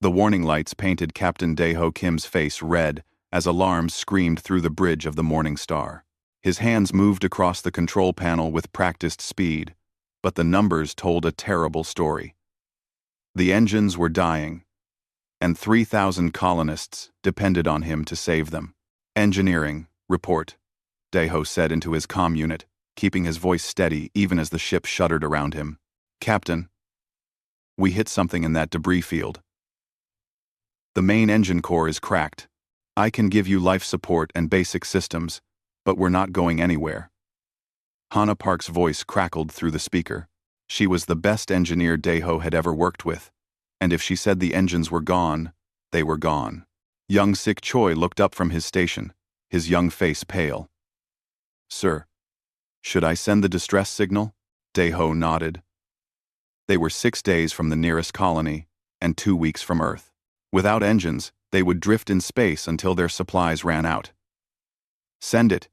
The warning lights painted Captain Daeho Kim's face red as alarms screamed through the bridge of the Morning Star. His hands moved across the control panel with practiced speed, but the numbers told a terrible story. The engines were dying, and 3,000 colonists depended on him to save them. "Engineering, report," Daeho said into his comm unit, keeping his voice steady even as the ship shuddered around him. "Captain, we hit something in that debris field. The main engine core is cracked. I can give you life support and basic systems, but we're not going anywhere." Hannah Park's voice crackled through the speaker. She was the best engineer Daeho had ever worked with, and if she said the engines were gone, they were gone. Young Sik Choi looked up from his station, his young face pale. "Sir, should I send the distress signal?" Daeho nodded. They were 6 days from the nearest colony and 2 weeks from Earth. Without engines, they would drift in space until their supplies ran out. "Send it.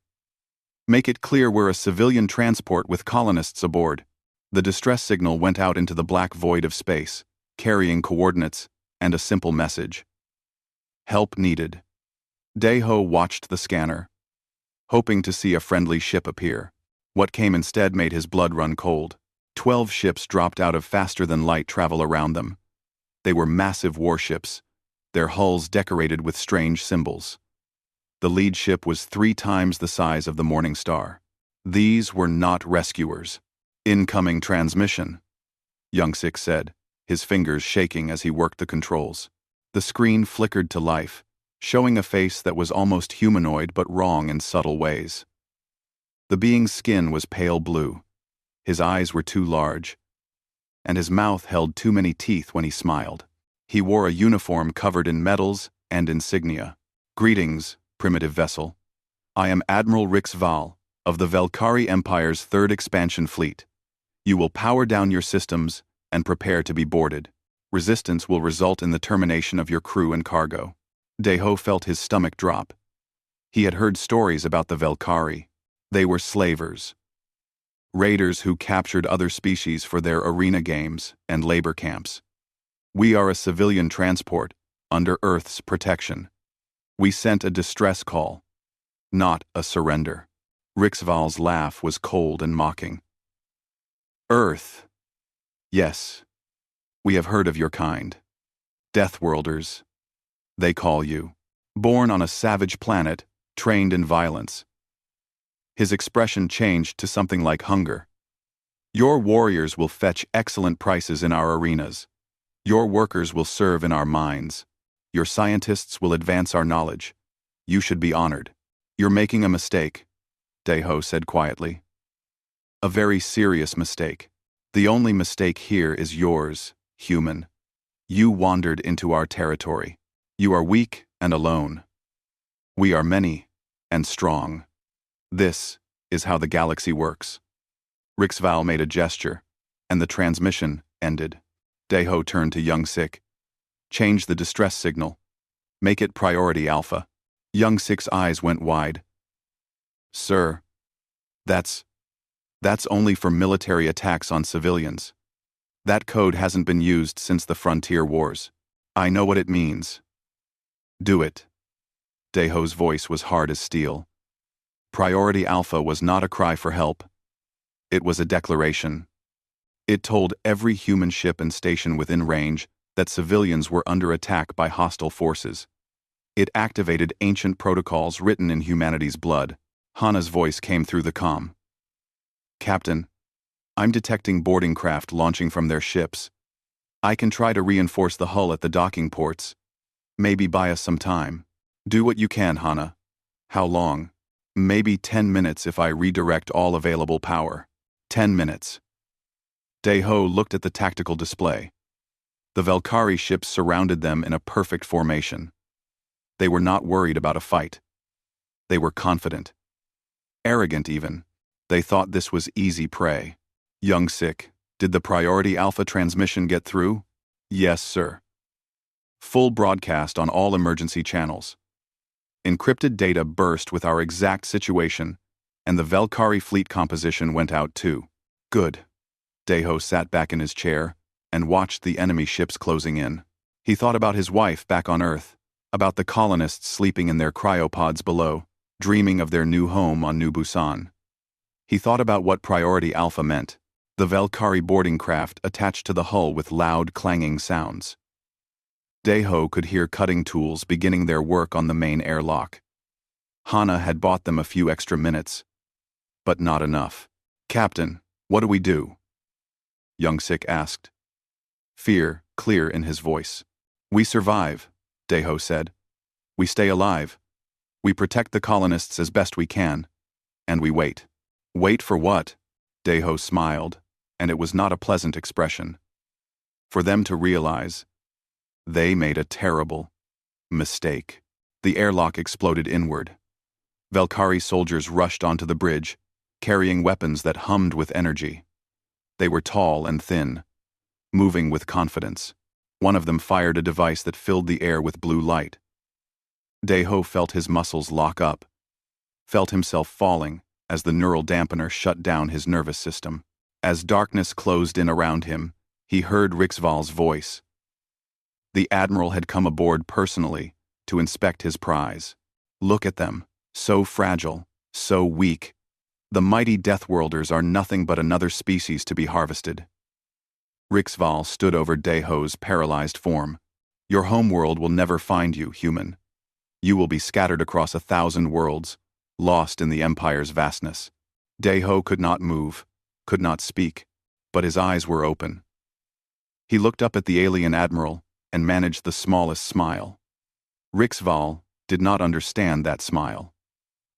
Make it clear we're a civilian transport with colonists aboard." The distress signal went out into the black void of space, carrying coordinates and a simple message. Help needed. Daeho watched the scanner, hoping to see a friendly ship appear. What came instead made his blood run cold. 12 ships dropped out of faster-than-light travel around them. They were massive warships, their hulls decorated with strange symbols. The lead ship was 3 times the size of the Morning Star. These were not rescuers. "Incoming transmission," Young Sik said, his fingers shaking as he worked the controls. The screen flickered to life, showing a face that was almost humanoid but wrong in subtle ways. The being's skin was pale blue, his eyes were too large, and his mouth held too many teeth when he smiled. He wore a uniform covered in medals and insignia. "Greetings, primitive vessel. I am Admiral Rix Val, of the Velkari Empire's 3rd Expansion Fleet. You will power down your systems and prepare to be boarded. Resistance will result in the termination of your crew and cargo." Daeho felt his stomach drop. He had heard stories about the Velkari. They were slavers, raiders who captured other species for their arena games and labor camps. "We are a civilian transport, under Earth's protection. We sent a distress call, not a surrender." Rixval's laugh was cold and mocking. "Earth. Yes, we have heard of your kind. Deathworlders, they call you. Born on a savage planet, trained in violence." His expression changed to something like hunger. "Your warriors will fetch excellent prices in our arenas. Your workers will serve in our mines. Your scientists will advance our knowledge. You should be honored." "You're making a mistake," Daeho said quietly. "A very serious mistake. The only mistake here is yours, human. You wandered into our territory. You are weak and alone. We are many and strong. This is how the galaxy works." Rixval made a gesture, and the transmission ended. Daeho turned to Young Sik. "Change the distress signal. Make it priority alpha." Young Sik's eyes went wide. "Sir, that's only for military attacks on civilians. That code hasn't been used since the Frontier Wars. I know what it means." "Do it." Daeho's voice was hard as steel. Priority Alpha was not a cry for help. It was a declaration. It told every human ship and station within range that civilians were under attack by hostile forces. It activated ancient protocols written in humanity's blood. Hannah's voice came through the comm. "Captain, I'm detecting boarding craft launching from their ships. I can try to reinforce the hull at the docking ports. Maybe buy us some time." "Do what you can, Hannah." "How long?" "Maybe 10 minutes if I redirect all available power." 10 minutes. Daeho looked at the tactical display. The Velkari ships surrounded them in a perfect formation. They were not worried about a fight. They were confident. Arrogant even. They thought this was easy prey. "Young Sik, did the priority alpha transmission get through?" "Yes, sir. Full broadcast on all emergency channels. Encrypted data burst with our exact situation, and the Velkari fleet composition went out too." "Good." Daeho sat back in his chair and watched the enemy ships closing in. He thought about his wife back on Earth, about the colonists sleeping in their cryopods below, dreaming of their new home on New Busan. He thought about what Priority Alpha meant, the Valkyrie boarding craft attached to the hull with loud, clanging sounds. Daeho could hear cutting tools beginning their work on the main airlock. Hana had bought them a few extra minutes, but not enough. "Captain, what do we do?" Young-sik asked. Fear clear in his voice. "We survive," Daeho said. "We stay alive. We protect the colonists as best we can. And we wait." "Wait for what?" Daeho smiled, and it was not a pleasant expression. "For them to realize they made a terrible mistake." The airlock exploded inward. Valkyrie soldiers rushed onto the bridge, carrying weapons that hummed with energy. They were tall and thin, moving with confidence. One of them fired a device that filled the air with blue light. Daeho felt his muscles lock up, felt himself falling as the neural dampener shut down his nervous system. As darkness closed in around him, he heard Rixval's voice. The Admiral had come aboard personally to inspect his prize. "Look at them, so fragile, so weak. The mighty Deathworlders are nothing but another species to be harvested." Rixval stood over Daeho's paralyzed form. "Your homeworld will never find you, human. You will be scattered across 1,000 worlds, lost in the Empire's vastness." Daeho could not move, could not speak, but his eyes were open. He looked up at the alien Admiral and managed the smallest smile. Rixval did not understand that smile.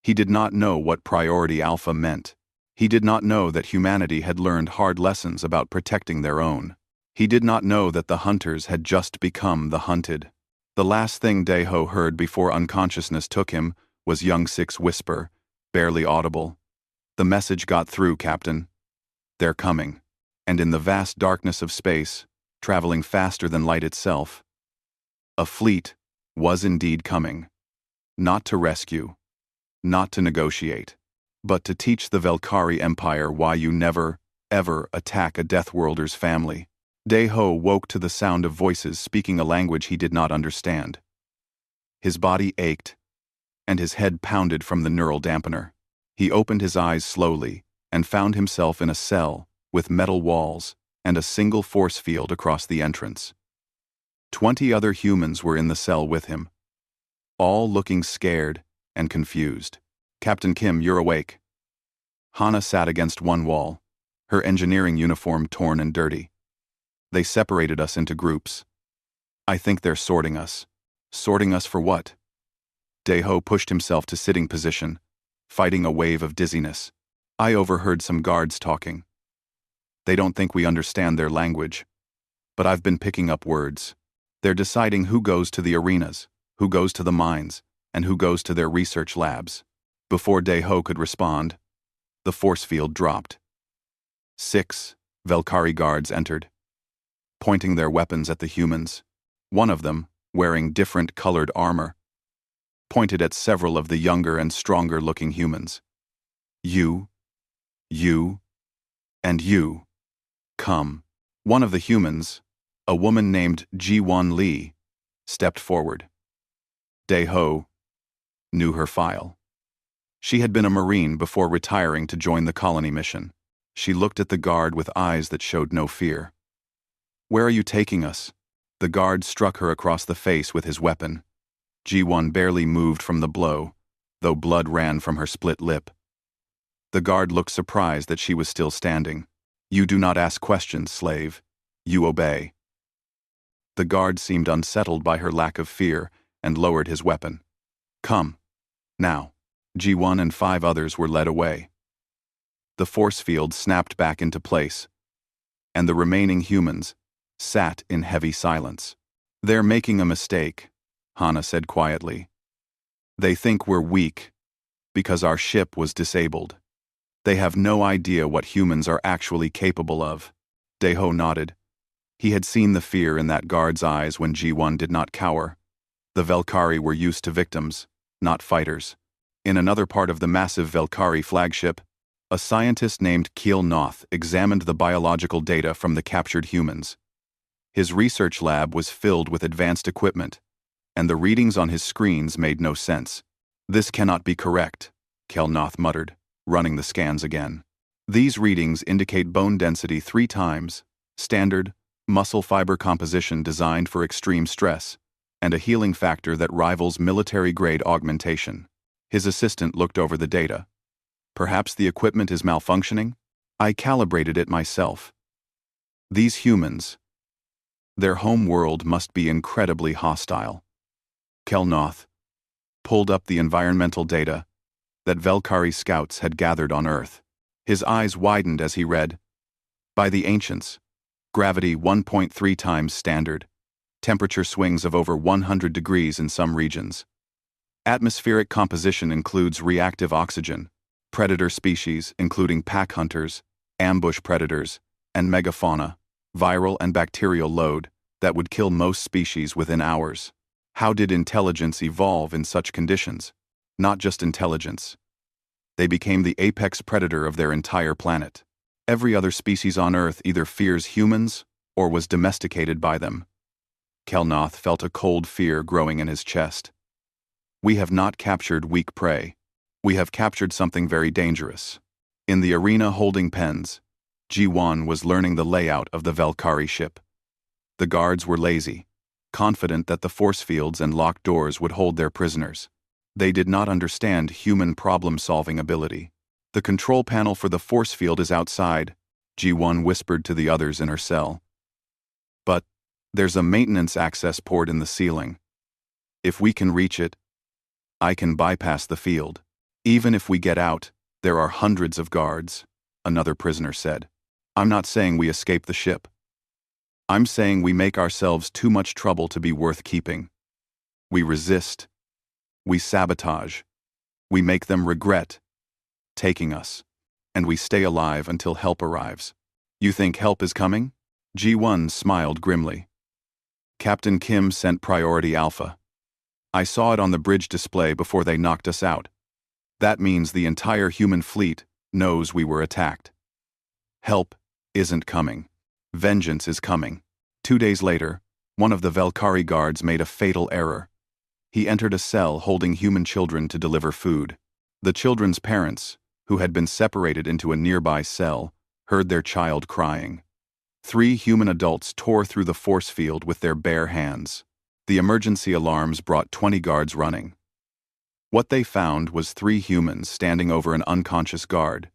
He did not know what Priority Alpha meant. He did not know that humanity had learned hard lessons about protecting their own. He did not know that the hunters had just become the hunted. The last thing Daeho heard before unconsciousness took him was Young-sik's whisper, barely audible. "The message got through, Captain. They're coming." And in the vast darkness of space, traveling faster than light itself, a fleet was indeed coming. Not to rescue, not to negotiate, but to teach the Valkyrie Empire why you never, ever attack a Deathworlder's family. Daeho woke to the sound of voices speaking a language he did not understand. His body ached, and his head pounded from the neural dampener. He opened his eyes slowly and found himself in a cell with metal walls and a single force field across the entrance. 20 other humans were in the cell with him, all looking scared and confused. "Captain Kim, you're awake." Hana sat against one wall, her engineering uniform torn and dirty. "They separated us into groups. I think they're sorting us." "Sorting us for what?" Daeho pushed himself to sitting position, fighting a wave of dizziness. "I overheard some guards talking. They don't think we understand their language, but I've been picking up words. They're deciding who goes to the arenas, who goes to the mines, and who goes to their research labs." Before Daeho could respond, the force field dropped. 6 Valkyrie guards entered, pointing their weapons at the humans. One of them, wearing different colored armor, pointed at several of the younger and stronger-looking humans. You, and you, come." One of the humans, a woman named Ji-won Lee, stepped forward. Daeho knew her file. She had been a Marine before retiring to join the colony mission. She looked at the guard with eyes that showed no fear. "Where are you taking us?" The guard struck her across the face with his weapon. Ji-won barely moved from the blow, though blood ran from her split lip. The guard looked surprised that she was still standing. "You do not ask questions, slave. You obey." The guard seemed unsettled by her lack of fear and lowered his weapon. "Come. Now." Ji-won and 5 others were led away. The force field snapped back into place, and the remaining humans sat in heavy silence. "They're making a mistake," Hana said quietly. "They think we're weak because our ship was disabled. They have no idea what humans are actually capable of." Daeho nodded. He had seen the fear in that guard's eyes when Ji-won did not cower. The Valkyrie were used to victims, not fighters. In another part of the massive Valkyrie flagship, a scientist named Keel Noth examined the biological data from the captured humans. His research lab was filled with advanced equipment, and the readings on his screens made no sense. "This cannot be correct," Kelnoth muttered, running the scans again. "These readings indicate bone density 3 times, standard, muscle fiber composition designed for extreme stress, and a healing factor that rivals military-grade augmentation." His assistant looked over the data. "Perhaps the equipment is malfunctioning? I calibrated it myself. These humans, their home world must be incredibly hostile." Kelnoth pulled up the environmental data that Velkari scouts had gathered on Earth. His eyes widened as he read, "By the ancients, gravity 1.3 times standard, temperature swings of over 100 degrees in some regions. Atmospheric composition includes reactive oxygen, predator species including pack hunters, ambush predators, and megafauna, viral and bacterial load that would kill most species within hours. How did intelligence evolve in such conditions? Not just intelligence. They became the apex predator of their entire planet. Every other species on Earth either fears humans or was domesticated by them." Kelnoth felt a cold fear growing in his chest. "We have not captured weak prey. We have captured something very dangerous." In the arena holding pens, G1 was learning the layout of the Velkari ship. The guards were lazy, confident that the force fields and locked doors would hold their prisoners. They did not understand human problem-solving ability. "The control panel for the force field is outside," G1 whispered to the others in her cell. "But there's a maintenance access port in the ceiling. If we can reach it, I can bypass the field. Even if we get out, there are hundreds of guards," another prisoner said. "I'm not saying we escape the ship. I'm saying we make ourselves too much trouble to be worth keeping. We resist. We sabotage. We make them regret taking us. And we stay alive until help arrives." "You think help is coming?" G1 smiled grimly. "Captain Kim sent Priority Alpha. I saw it on the bridge display before they knocked us out. That means the entire human fleet knows we were attacked. Help isn't coming. Vengeance is coming." 2 days later, one of the Velkari guards made a fatal error. He entered a cell holding human children to deliver food. The children's parents, who had been separated into a nearby cell, heard their child crying. 3 human adults tore through the force field with their bare hands. The emergency alarms brought 20 guards running. What they found was 3 humans standing over an unconscious guard,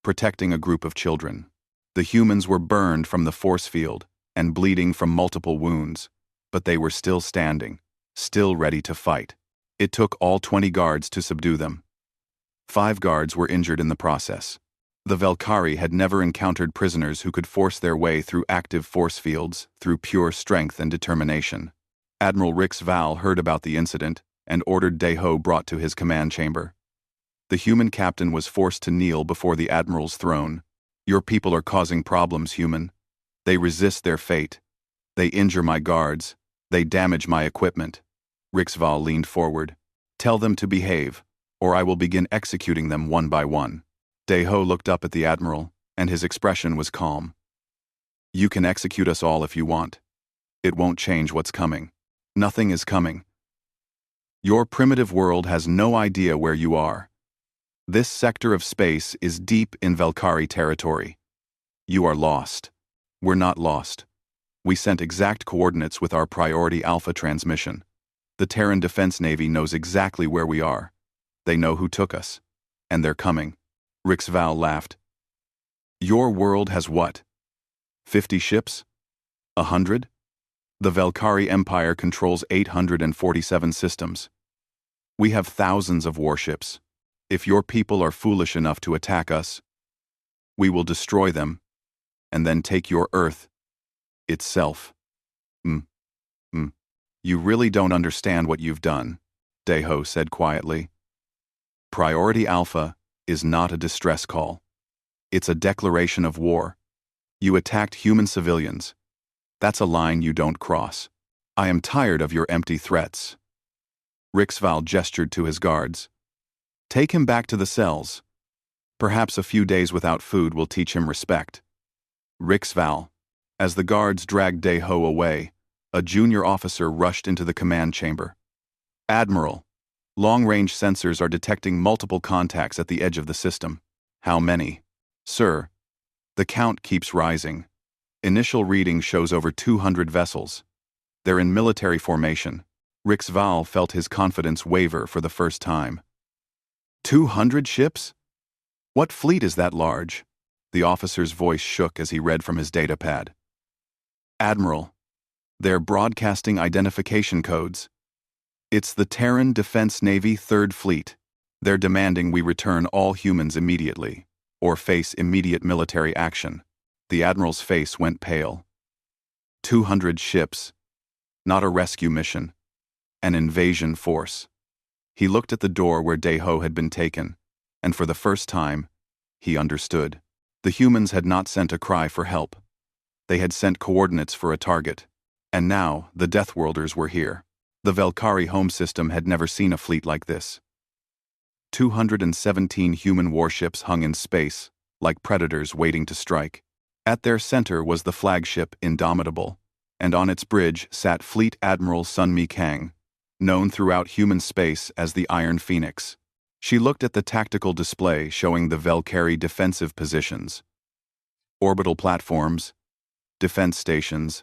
protecting a group of children. The humans were burned from the force field and bleeding from multiple wounds, but they were still standing, still ready to fight. It took all 20 guards to subdue them. 5 guards were injured in the process. The Velkari had never encountered prisoners who could force their way through active force fields through pure strength and determination. Admiral Rix Val heard about the incident and ordered Deho brought to his command chamber. The human captain was forced to kneel before the admiral's throne. "Your people are causing problems, human. They resist their fate. They injure my guards. They damage my equipment." Rix Val leaned forward. "Tell them to behave, or I will begin executing them one by one." Deho looked up at the admiral, and his expression was calm. "You can execute us all if you want. It won't change what's coming. Nothing is coming. Your primitive world has no idea where you are. This sector of space is deep in Velkari territory. You are lost. We're not lost. We sent exact coordinates with our Priority Alpha transmission. The Terran Defense Navy knows exactly where we are. They know who took us. And they're coming." Rix Val laughed. "Your world has what? 50 ships? 100? The Velkari Empire controls 847 systems. We have thousands of warships. If your people are foolish enough to attack us, we will destroy them, and then take your Earth itself." You really don't understand what you've done," Deho said quietly. "Priority Alpha is not a distress call. It's a declaration of war. You attacked human civilians. That's a line you don't cross. I am tired of your empty threats." Rix Val gestured to his guards. "Take him back to the cells. Perhaps a few days without food will teach him respect." Rix Val, As the guards dragged Daeho away, a junior officer rushed into the command chamber. "Admiral, long-range sensors are detecting multiple contacts at the edge of the system." "How many?" "Sir, the count keeps rising. Initial reading shows over 200 vessels. They're in military formation." Rixval felt his confidence waver for the first time. 200 ships? What fleet is that large? The officer's voice shook as he read from his datapad. "Admiral, they're broadcasting identification codes. It's the Terran Defense Navy 3rd Fleet. They're demanding we return all humans immediately, or face immediate military action." The Admiral's face went pale. 200 ships. Not a rescue mission. An invasion force. He looked at the door where Daeho had been taken, and for the first time, he understood. The humans had not sent a cry for help. They had sent coordinates for a target. And now, the Deathworlders were here. The Velkari home system had never seen a fleet like this. 217 human warships hung in space, like predators waiting to strike. At their center was the flagship Indomitable, and on its bridge sat Fleet Admiral Sunmi Kang, known throughout human space as the Iron Phoenix. She looked at the tactical display showing the Velkari defensive positions, orbital platforms, defense stations,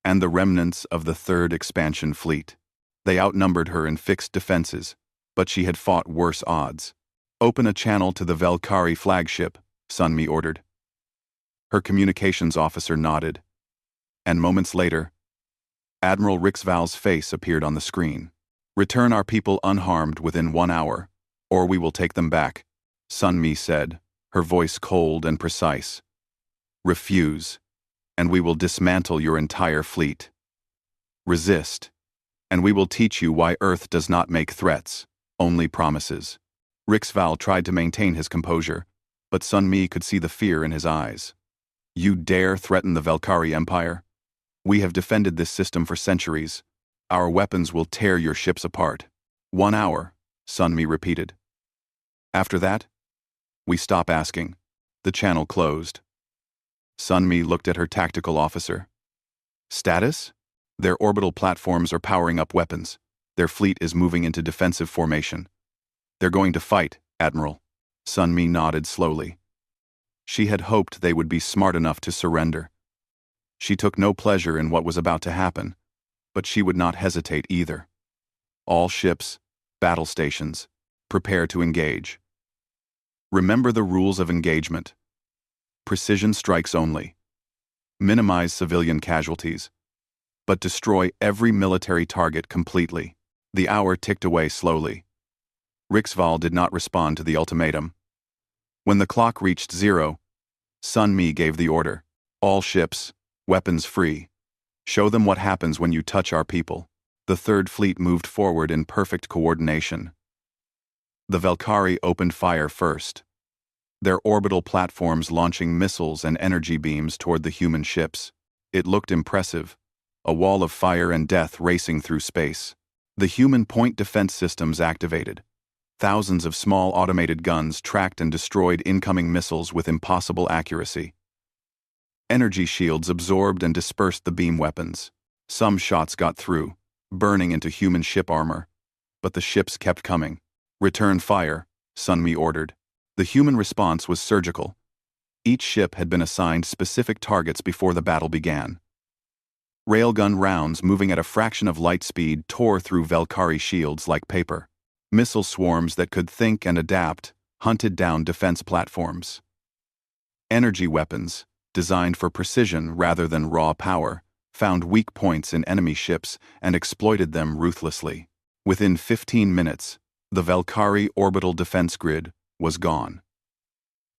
and the remnants of the 3rd Expansion Fleet. They outnumbered her in fixed defenses, but she had fought worse odds. "Open a channel to the Velkari flagship," Sunmi ordered. Her communications officer nodded, and moments later, Admiral Rixval's face appeared on the screen. "Return our people unharmed within 1 hour, or we will take them back," Sunmi said, her voice cold and precise. "Refuse, and we will dismantle your entire fleet. Resist, and we will teach you why Earth does not make threats, only promises." Rixval tried to maintain his composure, but Sunmi could see the fear in his eyes. "You dare threaten the Velkari Empire? We have defended this system for centuries. Our weapons will tear your ships apart." 1 hour, Sunmi repeated. "After that, we stop asking." The channel closed. Sunmi looked at her tactical officer. "Status? Their orbital platforms are powering up weapons. Their fleet is moving into defensive formation." "They're going to fight, Admiral." Sunmi nodded slowly. She had hoped they would be smart enough to surrender. She took no pleasure in what was about to happen, but she would not hesitate either. "All ships, battle stations, prepare to engage. Remember the rules of engagement. Precision strikes only. Minimize civilian casualties, but destroy every military target completely." The hour ticked away slowly. Rixval did not respond to the ultimatum. When the clock reached 0, Sunmi gave the order. "All ships, weapons free. Show them what happens when you touch our people." The 3rd Fleet moved forward in perfect coordination. The Velkari opened fire first, their orbital platforms launching missiles and energy beams toward the human ships. It looked impressive, a wall of fire and death racing through space. The human point defense systems activated. Thousands of small automated guns tracked and destroyed incoming missiles with impossible accuracy. Energy shields absorbed and dispersed the beam weapons. Some shots got through, burning into human ship armor, but the ships kept coming. "Return fire," Sunmi ordered. The human response was surgical. Each ship had been assigned specific targets before the battle began. Railgun rounds moving at a fraction of light speed tore through Velkari shields like paper. Missile swarms that could think and adapt hunted down defense platforms. Energy weapons, designed for precision rather than raw power, found weak points in enemy ships and exploited them ruthlessly. Within 15 minutes, the Velkari orbital defense grid was gone.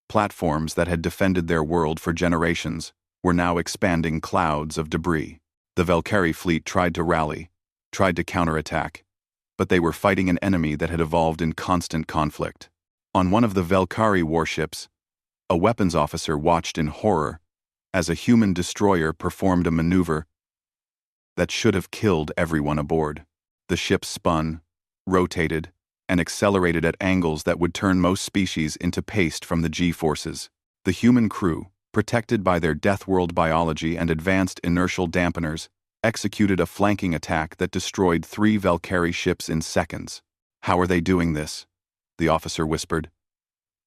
Platforms that had defended their world for generations were now expanding clouds of debris. The Velkari fleet tried to rally, tried to counterattack, but they were fighting an enemy that had evolved in constant conflict. On one of the Velkari warships, a weapons officer watched in horror as a human destroyer performed a maneuver that should have killed everyone aboard. The ship spun, rotated, and accelerated at angles that would turn most species into paste from the G-forces. The human crew, protected by their Deathworld biology and advanced inertial dampeners, executed a flanking attack that destroyed 3 Valkyrie ships in seconds. "How are they doing this?" the officer whispered.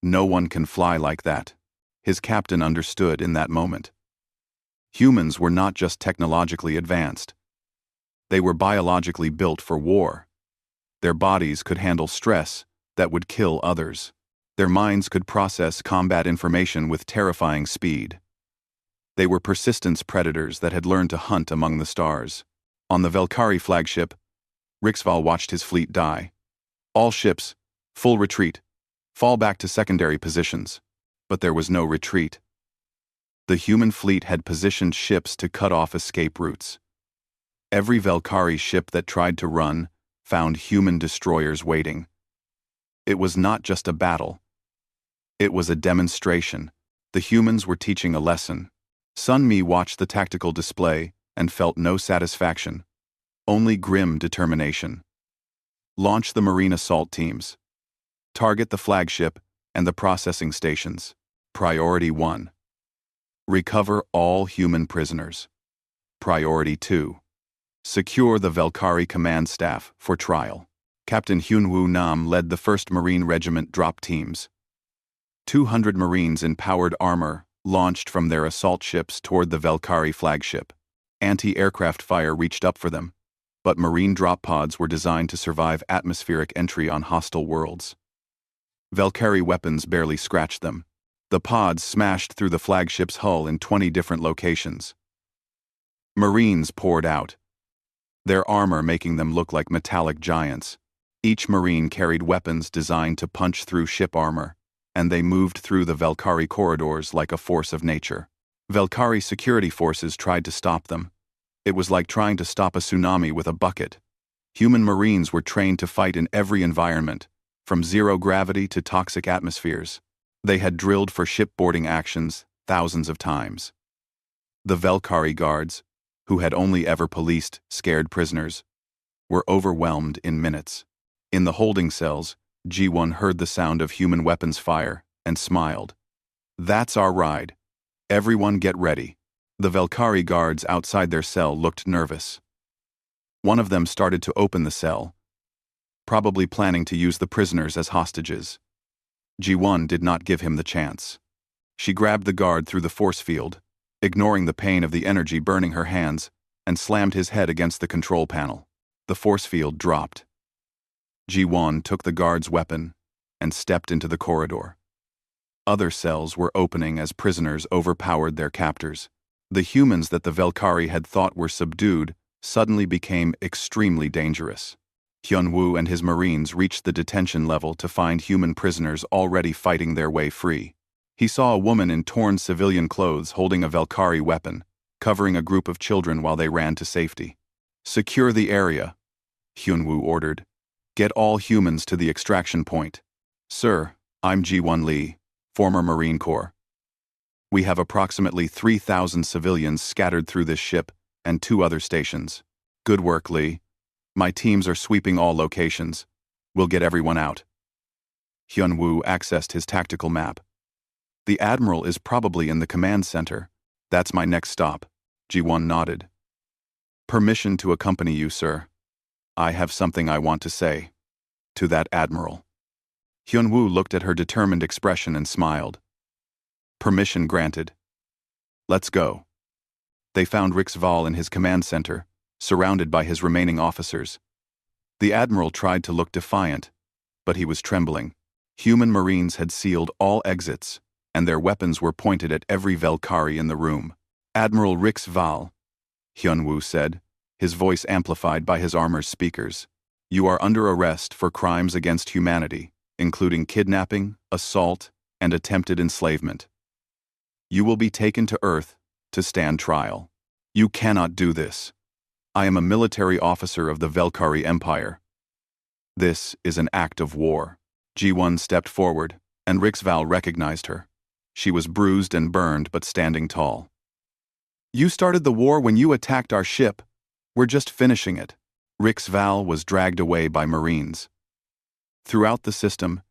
"No one can fly like that." His captain understood in that moment. Humans were not just technologically advanced. They were biologically built for war. Their bodies could handle stress that would kill others. Their minds could process combat information with terrifying speed. They were persistence predators that had learned to hunt among the stars. On the Valkyrie flagship, Rixval watched his fleet die. "All ships, full retreat. Fall back to secondary positions." But there was no retreat. The human fleet had positioned ships to cut off escape routes. Every Valkyrie ship that tried to run found human destroyers waiting. It was not just a battle. It was a demonstration. The humans were teaching a lesson. Sun Mi watched the tactical display and felt no satisfaction, only grim determination. Launch the marine assault teams. Target the flagship and the processing stations. Priority 1. Recover all human prisoners. Priority 2. Secure the Valkyrie command staff for trial. Captain Hyunwoo Nam led the 1st Marine Regiment drop teams. 200 Marines in powered armor launched from their assault ships toward the Valkyrie flagship. Anti-aircraft fire reached up for them, but Marine drop pods were designed to survive atmospheric entry on hostile worlds. Valkyrie weapons barely scratched them. The pods smashed through the flagship's hull in 20 different locations. Marines poured out, their armor making them look like metallic giants. Each Marine carried weapons designed to punch through ship armor, and they moved through the Valkyrie corridors like a force of nature. Valkyrie security forces tried to stop them. It was like trying to stop a tsunami with a bucket. Human Marines were trained to fight in every environment, from zero gravity to toxic atmospheres. They had drilled for shipboarding actions thousands of times. The Valkyrie guards, who had only ever policed scared prisoners, were overwhelmed in minutes. In the holding cells, Ji-won heard the sound of human weapons fire and smiled. "That's our ride. Everyone get ready." The Valkyrie guards outside their cell looked nervous. One of them started to open the cell, probably planning to use the prisoners as hostages. Ji-won did not give him the chance. She grabbed the guard through the force field, ignoring the pain of the energy burning her hands, and slammed his head against the control panel. The force field dropped. Ji-won took the guard's weapon and stepped into the corridor. Other cells were opening as prisoners overpowered their captors. The humans that the Valkyrie had thought were subdued suddenly became extremely dangerous. Hyunwoo and his Marines reached the detention level to find human prisoners already fighting their way free. He saw a woman in torn civilian clothes holding a Valkyrie weapon, covering a group of children while they ran to safety. "Secure the area," Hyunwoo ordered. "Get all humans to the extraction point." "Sir, I'm Ji-won Lee, former Marine Corps. We have approximately 3,000 civilians scattered through this ship and 2 other stations." "Good work, Lee. My teams are sweeping all locations. We'll get everyone out." Hyunwoo accessed his tactical map. "The Admiral is probably in the command center. That's my next stop." Ji-won nodded. "Permission to accompany you, sir. I have something I want to say to that Admiral." Hyunwoo looked at her determined expression and smiled. "Permission granted. Let's go." They found Rixval in his command center, surrounded by his remaining officers. The Admiral tried to look defiant, but he was trembling. Human Marines had sealed all exits, and their weapons were pointed at every Valkyrie in the room. "Admiral Rixval," Hyunwoo said, his voice amplified by his armor's speakers, "you are under arrest for crimes against humanity, including kidnapping, assault, and attempted enslavement. You will be taken to Earth to stand trial. You cannot do this. I am a military officer of the Valkyrie Empire. This is an act of war." Ji-won stepped forward, and Rixval recognized her. She was bruised and burned but standing tall. "You started the war when you attacked our ship. We're just finishing it." Rixval was dragged away by Marines. Throughout the system,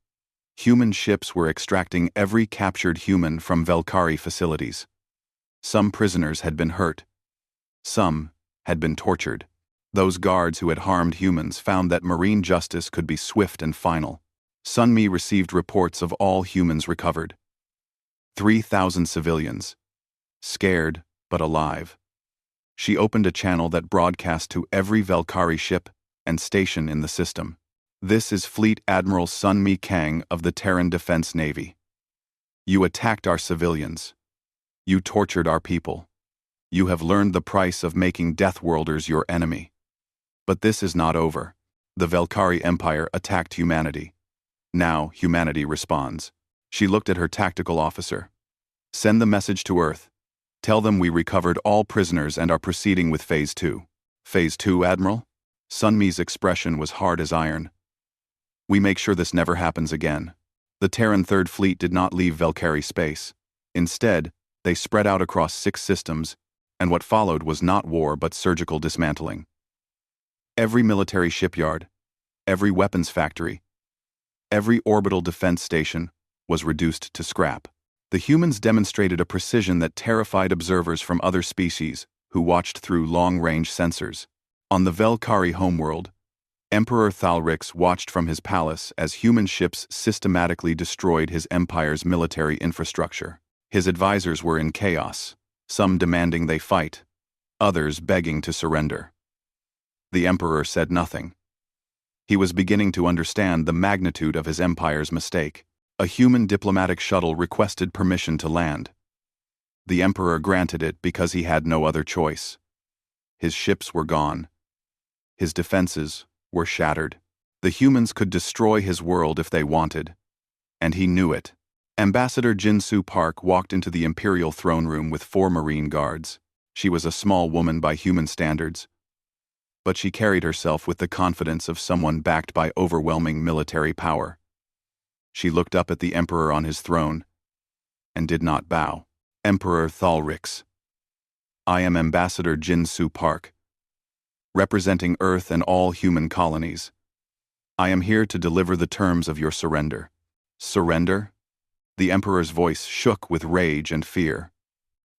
Human ships were extracting every captured human from Velkari facilities. Some prisoners had been hurt. Some had been tortured. Those guards who had harmed humans found that marine justice could be swift and final. Sunmi received reports of all humans recovered. 3,000 civilians. Scared, but alive. She opened a channel that broadcast to every Velkari ship and station in the system. This is Fleet Admiral Sunmi Kang of the Terran Defense Navy. You attacked our civilians. You tortured our people. You have learned the price of making Deathworlders your enemy. But this is not over. The Velkari Empire attacked humanity. Now humanity responds. She looked at her tactical officer. Send the message to Earth. Tell them we recovered all prisoners and are proceeding with Phase 2. Phase 2, Admiral? Sunmi's expression was hard as iron. We make sure this never happens again. The Terran Third Fleet did not leave Velkari space. Instead, they spread out across 6 systems, and what followed was not war but surgical dismantling. Every military shipyard, every weapons factory, every orbital defense station was reduced to scrap. The humans demonstrated a precision that terrified observers from other species who watched through long-range sensors. On the Velkari homeworld, Emperor Thalrix watched from his palace as human ships systematically destroyed his empire's military infrastructure. His advisors were in chaos, some demanding they fight, others begging to surrender. The emperor said nothing. He was beginning to understand the magnitude of his empire's mistake. A human diplomatic shuttle requested permission to land. The emperor granted it because he had no other choice. His ships were gone. His defenses were shattered. The humans could destroy his world if they wanted. And he knew it. Ambassador Jinsu Park walked into the imperial throne room with 4 marine guards. She was a small woman by human standards, but she carried herself with the confidence of someone backed by overwhelming military power. She looked up at the emperor on his throne and did not bow. Emperor Thalrix. I am Ambassador Jinsu Park, representing Earth and all human colonies. I am here to deliver the terms of your surrender. Surrender? The emperor's voice shook with rage and fear.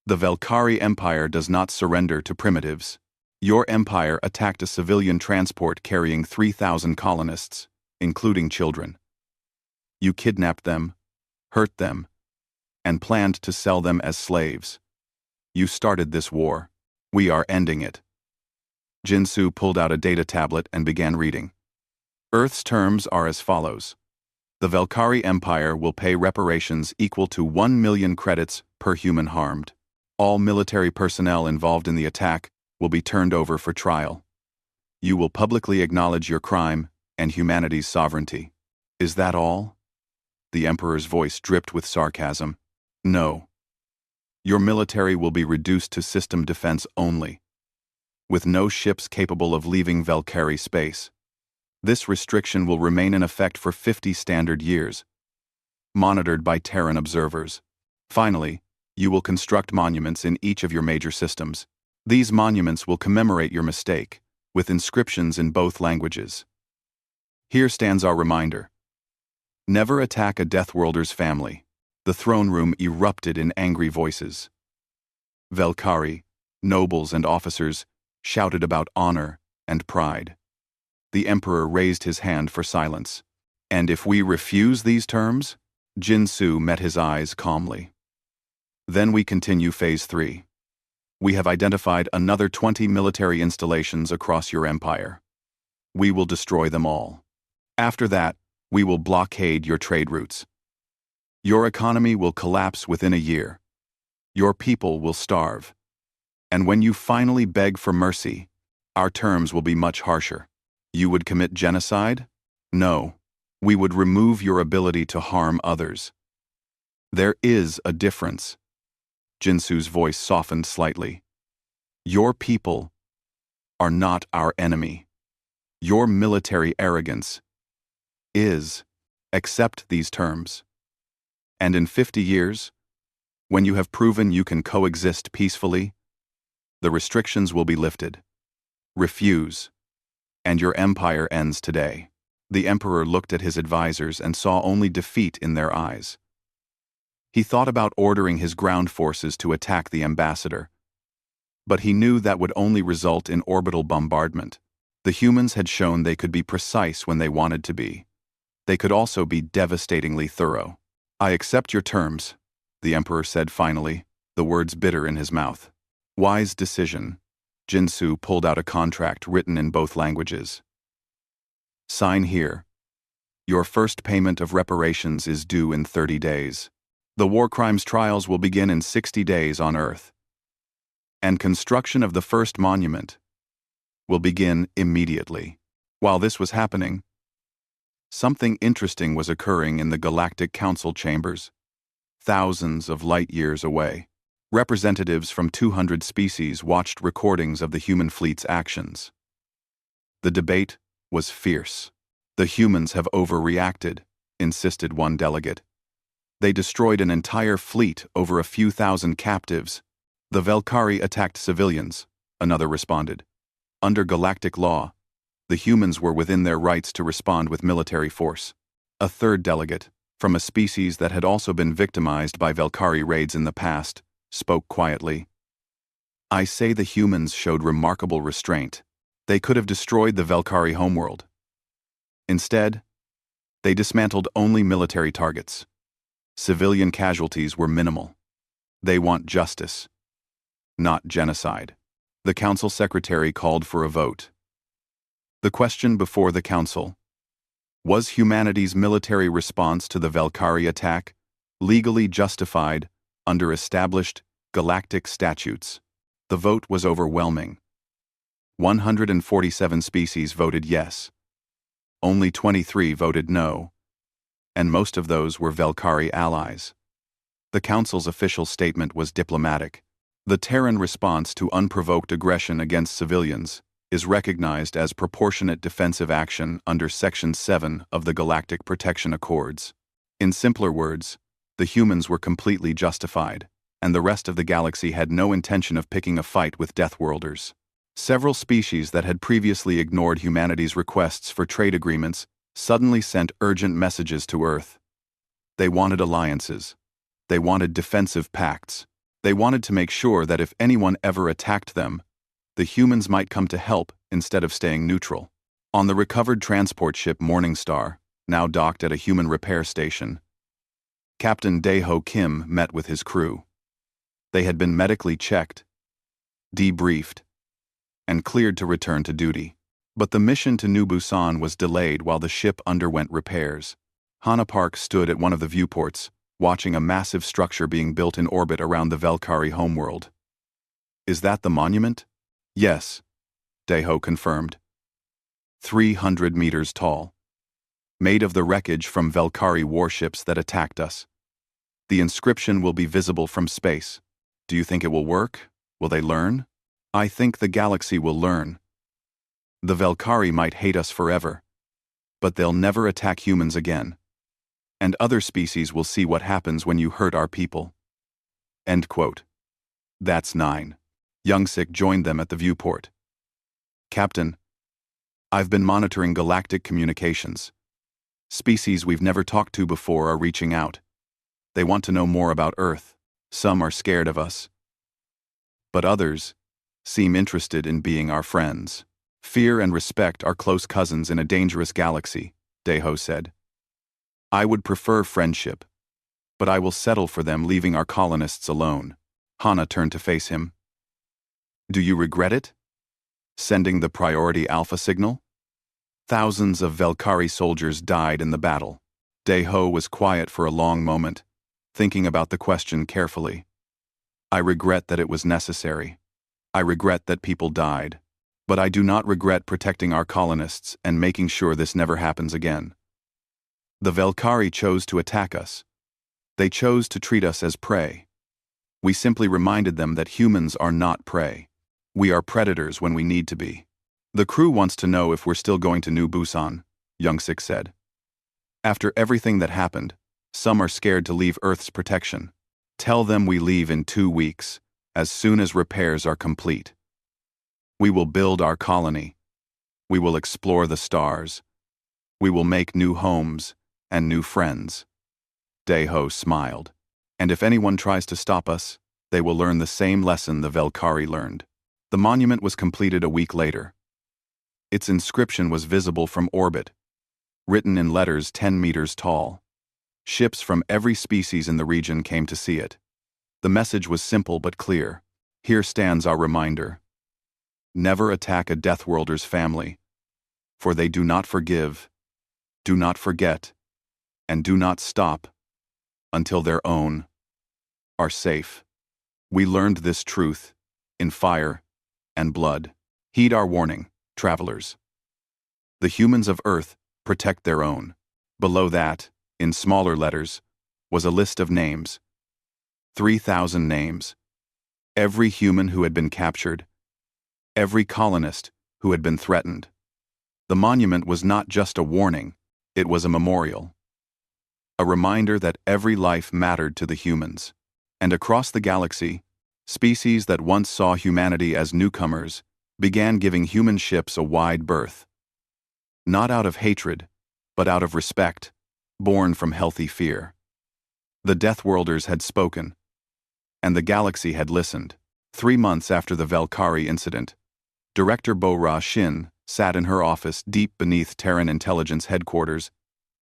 The Velkari Empire does not surrender to primitives. Your empire attacked a civilian transport carrying 3,000 colonists, including children. You kidnapped them, hurt them, and planned to sell them as slaves. You started this war. We are ending it. Jinsu pulled out a data tablet and began reading. Earth's terms are as follows. The Velkari Empire will pay reparations equal to 1 million credits per human harmed. All military personnel involved in the attack will be turned over for trial. You will publicly acknowledge your crime and humanity's sovereignty. Is that all? The emperor's voice dripped with sarcasm. No. Your military will be reduced to system defense only, with no ships capable of leaving Velkari space. This restriction will remain in effect for 50 standard years, monitored by Terran observers. Finally, you will construct monuments in each of your major systems. These monuments will commemorate your mistake, with inscriptions in both languages. Here stands our reminder. Never attack a Deathworlder's family. The throne room erupted in angry voices. Velkari, nobles and officers, shouted about honor and pride. The emperor raised his hand for silence. And if we refuse these terms? Jinsu met his eyes calmly. Then we continue Phase 3. We have identified another 20 military installations across your empire. We will destroy them all. After that, we will blockade your trade routes. Your economy will collapse within a year. Your people will starve. And when you finally beg for mercy, our terms will be much harsher. You would commit genocide? No. We would remove your ability to harm others. There is a difference. Jinsu's voice softened slightly. Your people are not our enemy. Your military arrogance is. Accept these terms. And in 50 years, when you have proven you can coexist peacefully, the restrictions will be lifted. Refuse, and your empire ends today. The Emperor looked at his advisors and saw only defeat in their eyes. He thought about ordering his ground forces to attack the ambassador. But he knew that would only result in orbital bombardment. The humans had shown they could be precise when they wanted to be. They could also be devastatingly thorough. "I accept your terms," the Emperor said finally, the words bitter in his mouth. "Wise decision." Jinsu pulled out a contract written in both languages. "Sign here. Your first payment of reparations is due in 30 days. The war crimes trials will begin in 60 days on Earth. And construction of the first monument will begin immediately." While this was happening, something interesting was occurring in the Galactic Council chambers. Thousands of light years away, representatives from 200 species watched recordings of the human fleet's actions. The debate was fierce. "The humans have overreacted," insisted one delegate. "They destroyed an entire fleet over a few thousand captives. The Velkari attacked civilians," another responded. "Under galactic law, the humans were within their rights to respond with military force." A third delegate, from a species that had also been victimized by Velkari raids in the past, spoke quietly. "I say the humans showed remarkable restraint. They could have destroyed the Velkari homeworld. Instead, they dismantled only military targets. Civilian casualties were minimal. They want justice, not genocide." The council secretary called for a vote. The question before the council: was humanity's military response to the Velkari attack legally justified under established galactic statutes? The vote was overwhelming. 147 species voted yes. Only 23 voted no, and most of those were Velkari allies. The council's official statement was diplomatic. "The Terran response to unprovoked aggression against civilians is recognized as proportionate defensive action under Section 7 of the Galactic Protection Accords." In simpler words, the humans were completely justified, and the rest of the galaxy had no intention of picking a fight with Deathworlders. Several species that had previously ignored humanity's requests for trade agreements suddenly sent urgent messages to Earth. They wanted alliances. They wanted defensive pacts. They wanted to make sure that if anyone ever attacked them, the humans might come to help instead of staying neutral. On the recovered transport ship Morningstar, now docked at a human repair station, Captain Daeho Kim met with his crew. They had been medically checked, debriefed, and cleared to return to duty. But the mission to New Busan was delayed while the ship underwent repairs. Hana Park stood at one of the viewports, watching a massive structure being built in orbit around the Velkari homeworld. "Is that the monument?" "Yes," Daeho confirmed. 300 meters tall. Made of the wreckage from Velkari warships that attacked us. The inscription will be visible from space. Do you think it will work? Will they learn? "I think the galaxy will learn. The Velkari might hate us forever, but they'll never attack humans again. And other species will see what happens when you hurt our people." End quote. That's 9. Youngsik joined them at the viewport. "Captain, I've been monitoring galactic communications. Species we've never talked to before are reaching out. They want to know more about Earth. Some are scared of us, but others seem interested in being our friends. Fear and respect are close cousins in a dangerous galaxy," Daeho said. "I would prefer friendship, but I will settle for them leaving our colonists alone." Hana turned to face him. "Do you regret it? Sending the priority alpha signal?" Thousands of Velkari soldiers died in the battle. Daeho was quiet for a long moment, thinking about the question carefully. "I regret that it was necessary. I regret that people died. But I do not regret protecting our colonists and making sure this never happens again. The Velkari chose to attack us. They chose to treat us as prey. We simply reminded them that humans are not prey. We are predators when we need to be." "The crew wants to know if we're still going to New Busan," Youngsik said. "After everything that happened, some are scared to leave Earth's protection. Tell them we leave in 2 weeks, as soon as repairs are complete. We will build our colony. We will explore the stars. We will make new homes and new friends. Deho smiled. And if anyone tries to stop us, they will learn the same lesson the Velkari learned. The monument was completed a week later. Its inscription was visible from orbit, written in letters 10 meters tall. Ships from every species in the region came to see it. The message was simple but clear. Here stands our reminder. Never attack a Deathworlder's family, for they do not forgive, do not forget, and do not stop until their own are safe. We learned this truth in fire and blood. Heed our warning, travelers. The humans of Earth protect their own. Below that, in smaller letters, was a list of names. 3,000 names. Every human who had been captured, every colonist who had been threatened. The monument was not just a warning, it was a memorial. A reminder that every life mattered to the humans. And across the galaxy, species that once saw humanity as newcomers began giving human ships a wide berth. Not out of hatred, but out of respect, born from healthy fear. The Deathworlders had spoken, and the galaxy had listened. 3 months after the Velkari incident, Director Bo-Ra Shin sat in her office deep beneath Terran intelligence headquarters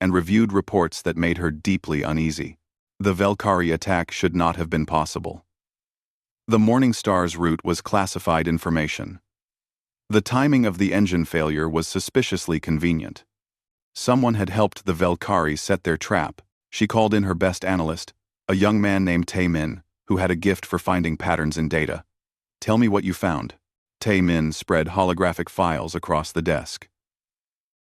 and reviewed reports that made her deeply uneasy. The Velkari attack should not have been possible. The Morning Star's route was classified information. The timing of the engine failure was suspiciously convenient. Someone had helped the Velkari set their trap. She called in her best analyst, a young man named Tae-min, who had a gift for finding patterns in data. Tell me what you found. Tae-min spread holographic files across the desk.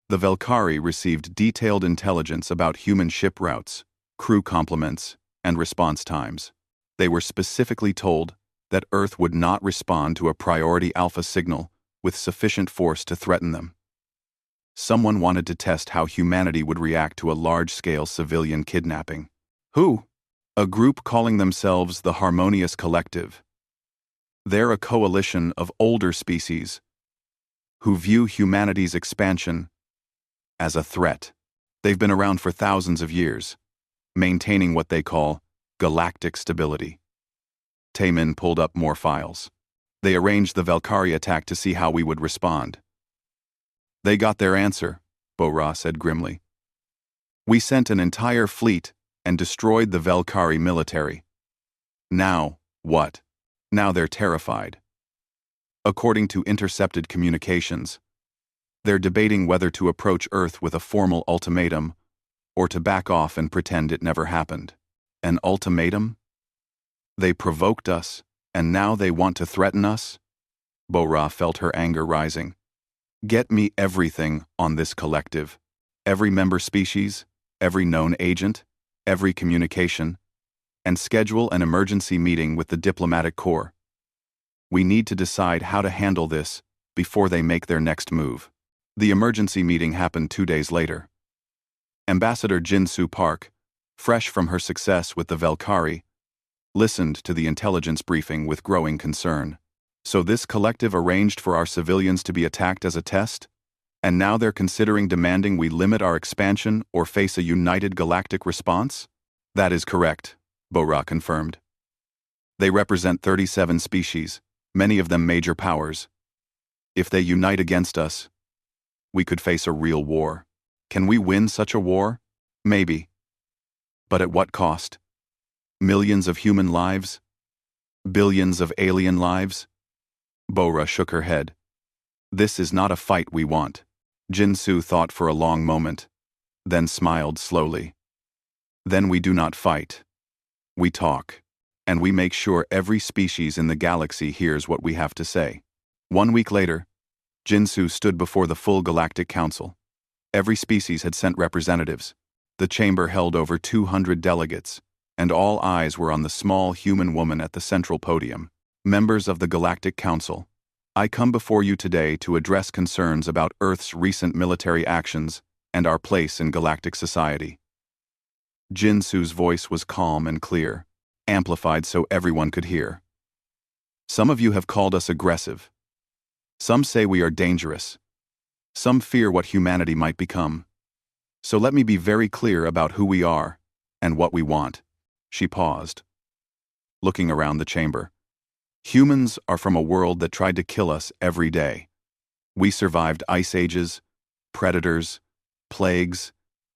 The Velkari received detailed intelligence about human ship routes, crew complements, and response times. They were specifically told that Earth would not respond to a priority alpha signal with sufficient force to threaten them. Someone wanted to test how humanity would react to a large-scale civilian kidnapping. Who? A group calling themselves the Harmonious Collective. They're a coalition of older species who view humanity's expansion as a threat. They've been around for thousands of years, maintaining what they call galactic stability. Tae-min pulled up more files. They arranged the Velkari attack to see how we would respond. They got their answer, Bo-Ra said grimly. We sent an entire fleet and destroyed the Velkari military. Now, what? Now they're terrified. According to intercepted communications, they're debating whether to approach Earth with a formal ultimatum or to back off and pretend it never happened. An ultimatum? They provoked us, and now they want to threaten us? Bo-Ra felt her anger rising. Get me everything on this collective. Every member species, every known agent, every communication, and schedule an emergency meeting with the diplomatic corps. We need to decide how to handle this before they make their next move. The emergency meeting happened 2 days later. Ambassador Jin-Soo Park, fresh from her success with the Velkari, listened to the intelligence briefing with growing concern. So this collective arranged for our civilians to be attacked as a test? And now they're considering demanding we limit our expansion or face a united galactic response? That is correct, Bo-Ra confirmed. They represent 37 species, many of them major powers. If they unite against us, we could face a real war. Can we win such a war? Maybe. But at what cost? Millions of human lives? Billions of alien lives? Bo-Ra shook her head. This is not a fight we want. Jin-Soo thought for a long moment, then smiled slowly. Then we do not fight. We talk. And we make sure every species in the galaxy hears what we have to say. 1 week later, Jin-Soo stood before the full Galactic Council. Every species had sent representatives. The chamber held over 200 delegates, and all eyes were on the small human woman at the central podium. Members of the Galactic Council, I come before you today to address concerns about Earth's recent military actions and our place in galactic society. Jin-Soo's voice was calm and clear, amplified so everyone could hear. Some of you have called us aggressive. Some say we are dangerous. Some fear what humanity might become. So let me be very clear about who we are and what we want." She paused, looking around the chamber. "Humans are from a world that tried to kill us every day. We survived ice ages, predators, plagues,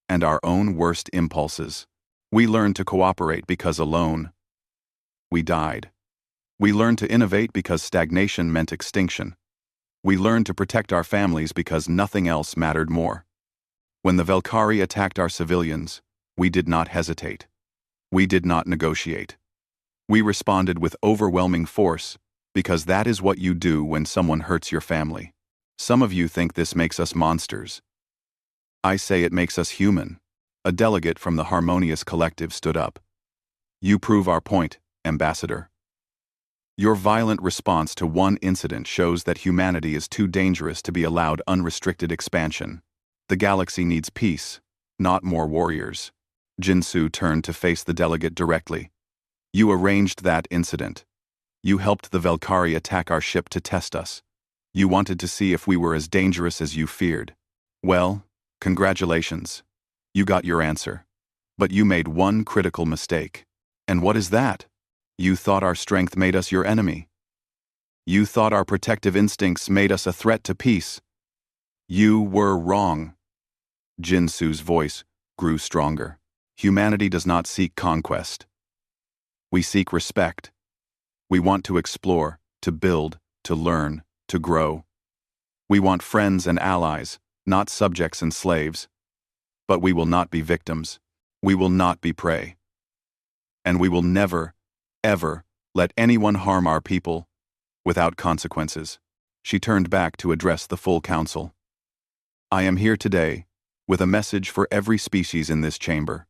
and our own worst impulses. We learned to cooperate because alone we died. We learned to innovate because stagnation meant extinction. We learned to protect our families because nothing else mattered more. When the Velkari attacked our civilians, we did not hesitate. We did not negotiate. We responded with overwhelming force because that is what you do when someone hurts your family. Some of you think this makes us monsters. I say it makes us human." A delegate from the Harmonious Collective stood up. "You prove our point, Ambassador. Your violent response to one incident shows that humanity is too dangerous to be allowed unrestricted expansion. The galaxy needs peace, not more warriors." Jinsu turned to face the delegate directly. "You arranged that incident. You helped the Velkari attack our ship to test us. You wanted to see if we were as dangerous as you feared. Well, congratulations. You got your answer. But you made one critical mistake. And what is that? You thought our strength made us your enemy. You thought our protective instincts made us a threat to peace. You were wrong." Jinsu's voice grew stronger. "Humanity does not seek conquest. We seek respect. We want to explore, to build, to learn, to grow. We want friends and allies, not subjects and slaves. But we will not be victims. We will not be prey. And we will never, ever, let anyone harm our people without consequences." She turned back to address the full council. "I am here today with a message for every species in this chamber.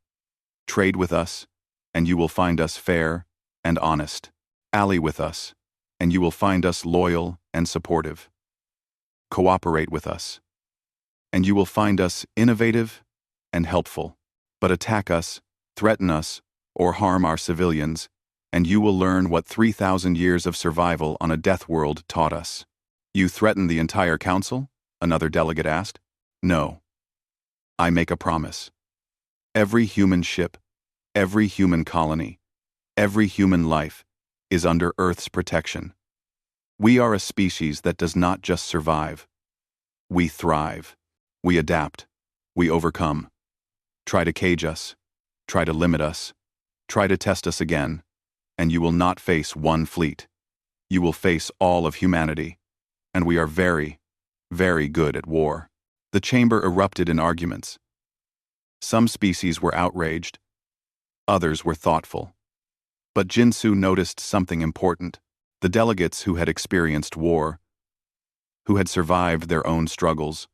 Trade with us, and you will find us fair and honest. Ally with us, and you will find us loyal and supportive. Cooperate with us, and you will find us innovative and helpful. But attack us, threaten us, or harm our civilians, and you will learn what 3,000 years of survival on a death world taught us." "You threaten the entire council?" another delegate asked. "No. I make a promise. Every human ship, every human colony, every human life is under Earth's protection. We are a species that does not just survive. We thrive. We adapt. We overcome. Try to cage us. Try to limit us. Try to test us again. And you will not face one fleet. You will face all of humanity. And we are very, very good at war." The chamber erupted in arguments. Some species were outraged. Others were thoughtful. But Jinsu noticed something important. The delegates who had experienced war, who had survived their own struggles,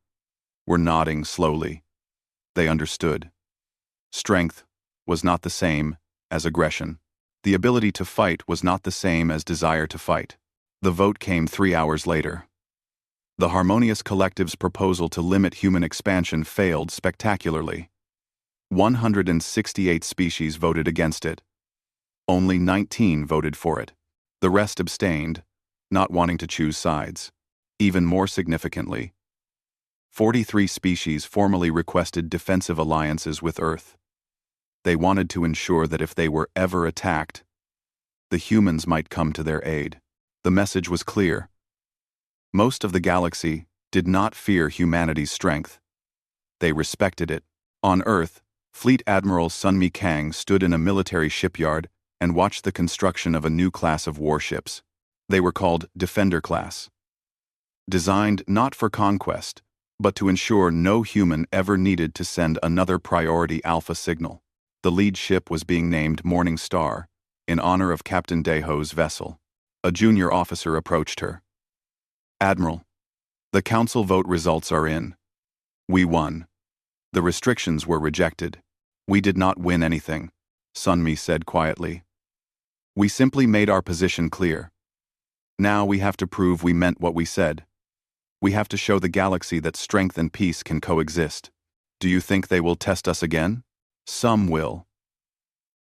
were nodding slowly. They understood. Strength was not the same as aggression. The ability to fight was not the same as desire to fight. The vote came 3 hours later. The Harmonious Collective's proposal to limit human expansion failed spectacularly. 168 species voted against it. Only 19 voted for it. The rest abstained, not wanting to choose sides. Even more significantly, 43 species formally requested defensive alliances with Earth. They wanted to ensure that if they were ever attacked, the humans might come to their aid. The message was clear. Most of the galaxy did not fear humanity's strength. They respected it. On Earth, Fleet Admiral Sunmi Kang stood in a military shipyard and watched the construction of a new class of warships. They were called Defender Class. Designed not for conquest, but to ensure no human ever needed to send another priority alpha signal. The lead ship was being named Morning Star, in honor of Captain Deho's vessel. A junior officer approached her. "Admiral, the council vote results are in. We won. The restrictions were rejected. We did not win anything," Sunmi said quietly. "We simply made our position clear. Now we have to prove we meant what we said. We have to show the galaxy that strength and peace can coexist. Do you think they will test us again? Some will.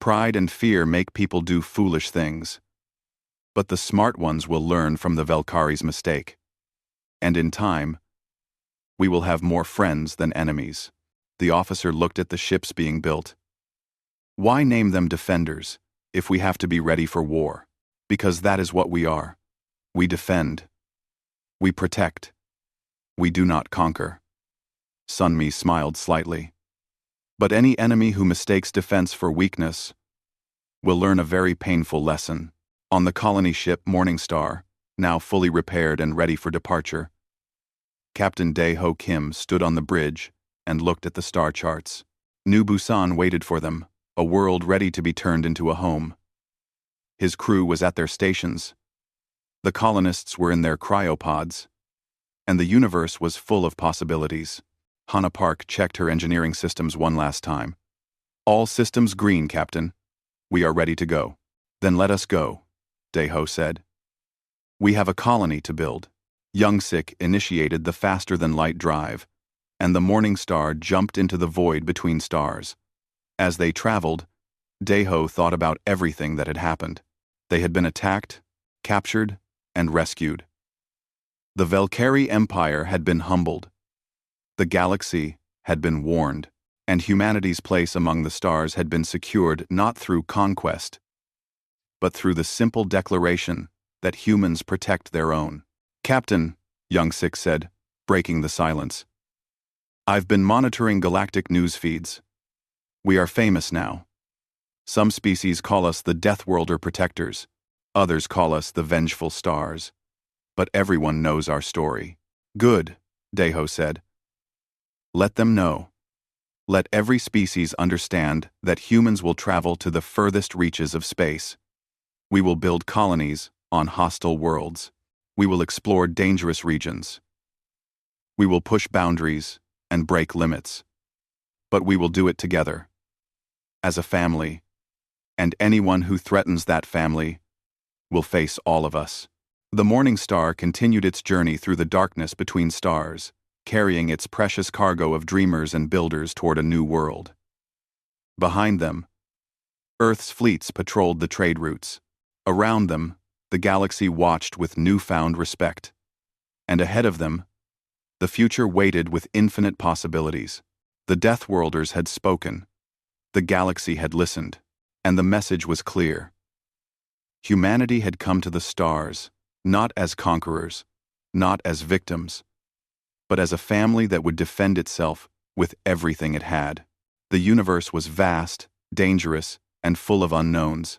Pride and fear make people do foolish things. But the smart ones will learn from the Velkari's mistake. And in time, we will have more friends than enemies." The officer looked at the ships being built. Why name them defenders, if we have to be ready for war? Because that is what we are. We defend. We protect. We do not conquer. Sunmi smiled slightly. But any enemy who mistakes defense for weakness will learn a very painful lesson. On the colony ship Morningstar, now fully repaired and ready for departure, Captain Dae-ho Kim stood on the bridge and looked at the star charts. New Busan waited for them, a world ready to be turned into a home. His crew was at their stations. The colonists were in their cryopods. And the universe was full of possibilities. Hana Park checked her engineering systems one last time. All systems green, Captain. We are ready to go. Then let us go, Dae-ho said. We have a colony to build. Young-sik initiated the faster-than-light drive, and the Morningstar jumped into the void between stars. As they traveled, Dae-ho thought about everything that had happened. They had been attacked, captured, and rescued. The Valkyrie Empire had been humbled. The galaxy had been warned, and humanity's place among the stars had been secured not through conquest, but through the simple declaration that humans protect their own. Captain, Young-sik said, breaking the silence. I've been monitoring galactic news feeds. We are famous now. Some species call us the Deathworlder protectors. Others call us the Vengeful Stars. But everyone knows our story. Good, Dae-ho said. Let them know. Let every species understand that humans will travel to the furthest reaches of space. We will build colonies on hostile worlds. We will explore dangerous regions. We will push boundaries and break limits. But we will do it together. As a family. And anyone who threatens that family will face all of us. The Morningstar continued its journey through the darkness between stars, carrying its precious cargo of dreamers and builders toward a new world. Behind them, Earth's fleets patrolled the trade routes. Around them, the galaxy watched with newfound respect. And ahead of them, the future waited with infinite possibilities. The Deathworlders had spoken. The galaxy had listened. And the message was clear. Humanity had come to the stars, not as conquerors, not as victims, but as a family that would defend itself with everything it had. The universe was vast, dangerous, and full of unknowns.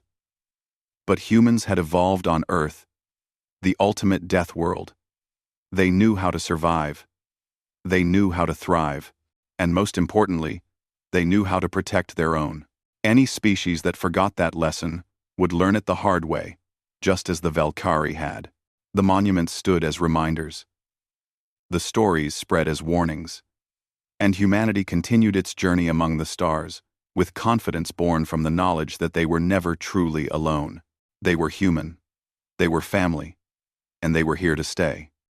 But humans had evolved on Earth, the ultimate death world. They knew how to survive. They knew how to thrive. And most importantly, they knew how to protect their own. Any species that forgot that lesson would learn it the hard way, just as the Valkyrie had. The monuments stood as reminders. The stories spread as warnings. And humanity continued its journey among the stars, with confidence born from the knowledge that they were never truly alone. They were human. They were family. And they were here to stay.